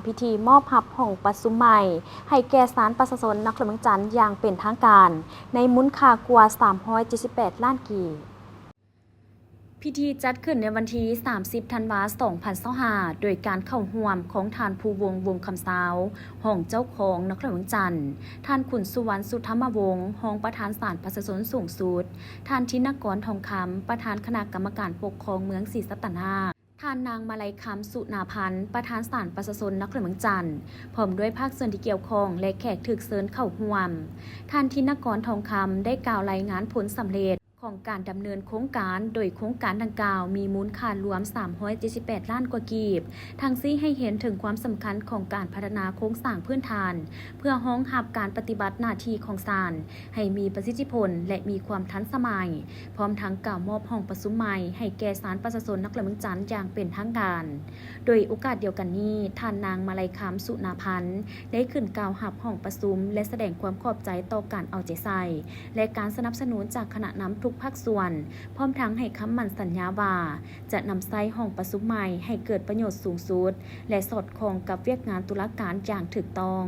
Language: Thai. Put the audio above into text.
พิธีมอบหับห้องประชุมใหม่ให้แก่ศาลประชาชนนครหลวงจันทร์อย่างเป็นทางการในมูลค่ากว่า378ล้านกีบพิธีจัดขึ้นในวันที่30ธันวาคม2025โดยการเข้าร่วมของท่านภูวงศ์วงศ์คำสาวห้องเจ้าของนครหลวงจันทร์ท่านขุนสุวรรณสุธรรมวงศ์ห้องประธานศาลประชาชนสูงสุดท่านธินกรทองคำประธานคณะกรรมการปกครองเมืองศรีสัตนาท่านนางมาลัยคำสุนาพันธ์ประธานศาลประชาชนนครหลวงจันทร์พร้อมด้วยภาคส่วนที่เกี่ยวข้องและแขกถึกเชิญเข้าร่วมท่านธินกรทองคำได้กล่าวรายงานผลสำเร็จของการดำเนินโครงการโดยโครงการดังกล่าวมีมูลค่ารวม378ล้านกว่ากีบทั้งนี้ให้เห็นถึงความสำคัญของการพัฒนาโครงสร้างพื้นฐานเพื่อรองรับการปฏิบัติหน้าที่ของศาลให้มีประสิทธิผลและมีความทันสมัยพร้อมทั้งกล่าวมอบห้องประชุมใหม่ให้แก่ศาลประชาชนนครหลวงจันทร์อย่างเป็นทางการโดยโอกาสเดียวกันนี้ท่านนางมาลัยคำสุนาพันธ์ได้ขึ้นกล่าวรับห้องประชุมและแสดงความขอบใจต่อการเอาใจใส่และการสนับสนุนจากคณะนำทุกภาคส่วนพร้อมทั้งให้คำมั่นสัญญาว่าจะนำใช้ห้องประชุมใหม่ให้เกิดประโยชน์สูงสุดและสอดคล้องกับเวียกงานตุลาการอย่างถูกต้อง